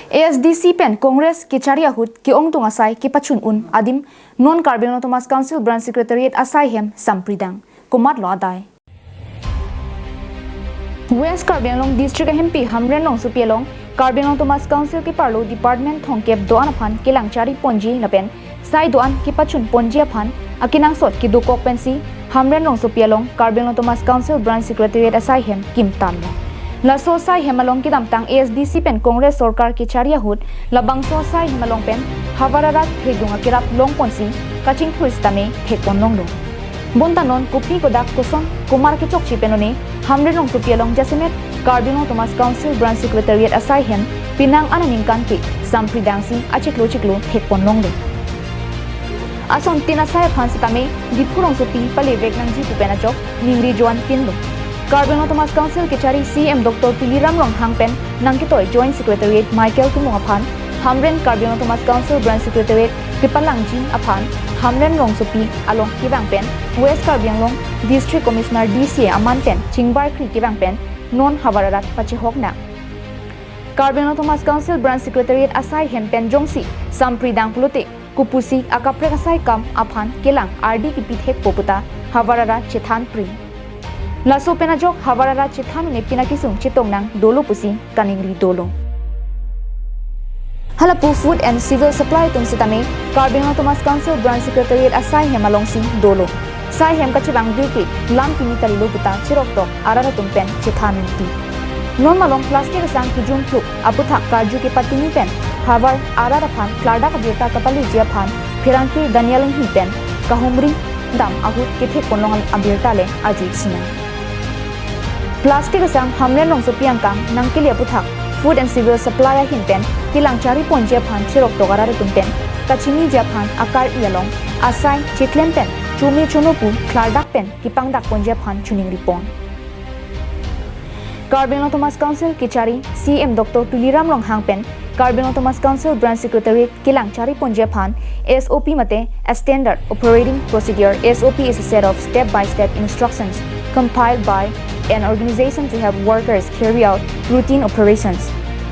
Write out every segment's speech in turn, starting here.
ASDC pen Congress ki charia hut ki ong tung asai ki pachun un adim non carbon autonomous council branch secretariat saihem samphri kumat lo adai West Carbon District MP Hamren Supialong Carbon Autonomous Council ki parlo department thongkep doan aphan kilang chari ponji lapen sai doan ki pachun ponji aphan akinang sot ki dukok pensi Hamren Supialong Carbon Autonomous Council branch secretariat saihem kim tamlo Laso sai hemalong ki damtang ASDC pen Congress Sarkar ki charia hut labang so sai hemalong pen havararat thegdunga kirap long ponsi kaching kristame thekpon longlo Bontanon kupi kodak kuson kumar ki chokchi penone Hamren Supialong Jasimet Carbon Autonomous Council branch secretariat saihem pinang ananingkan ki samphri dangsi achiklo thekpon longlo Ason tinasay phansitame dipurong supi palevek nangji kupena chok ningri joan pinlo Carbon Autonomous Council ke cari CM Dr. Piliram Rong Hangpen nangkitoy Joint Secretariat Michael Tumong aphan Hamren Carbon Autonomous Council Branch Secretariat Kipalangji aphan Hamren Rong Supi along kivangpen West Carbon District Commissioner DCA Amanpen Chingbar Kri kivangpen non havararat pachihokna Carbon Autonomous Council Branch Secretariat asai hempen jongsi samphri dang puluti kupusi akaprek asai kam aphan kelang RD ki pithek poputa havararat chethan pri Laso penajok havarara chithanu ne pinakisung chitong nang dolo pusi kaningri dolo. Halapu Food and Civil Supply tumsitame Carbon Autonomous Council Branch Secretariat asai hemalong si dolo. Sai hem kachibang duki lam kini kalilo puta chiroktok arara tumpen chithanu ti. Non malong plastic sang kijung kluk aputhak karju ki patini pen havar arara phan klarda kabyota kapali jia phan phirangki danialing hi pen kahumri dam ahut kethe konlongal abirtale ajuik sina. Plastic sang Hamren Supiang kang nangkili aputhak Food and Civil Supply hinten kilang chari ponje phan chirok togara tumpen kachini japhan akar ialong asai chitlen pen chumi chunupu klardak pen kipangdak ponje phan chuning ripon Carbon Autonomous Council kichari CM Dr. Tuliram Rong Hangpen Carbon Autonomous Council Branch Secretariat kilang chari ponje phan SOP mate a standard operating procedure SOP is a set of step-by-step instructions compiled by an organization to help workers carry out routine operations.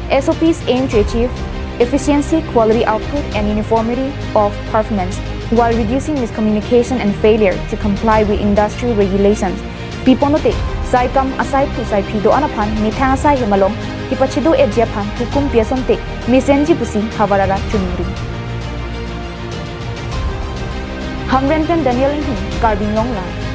SOPs aim to achieve efficiency, quality output, and uniformity of performance while reducing miscommunication and failure to comply with industry regulations. Piponote, Saikam asai pu sai pido anapan mithang asai hemalong kipachido ejapan hukum piasonte mesenji pusi havarara chunuri. Hamren pen Daniel Carbon Long Line.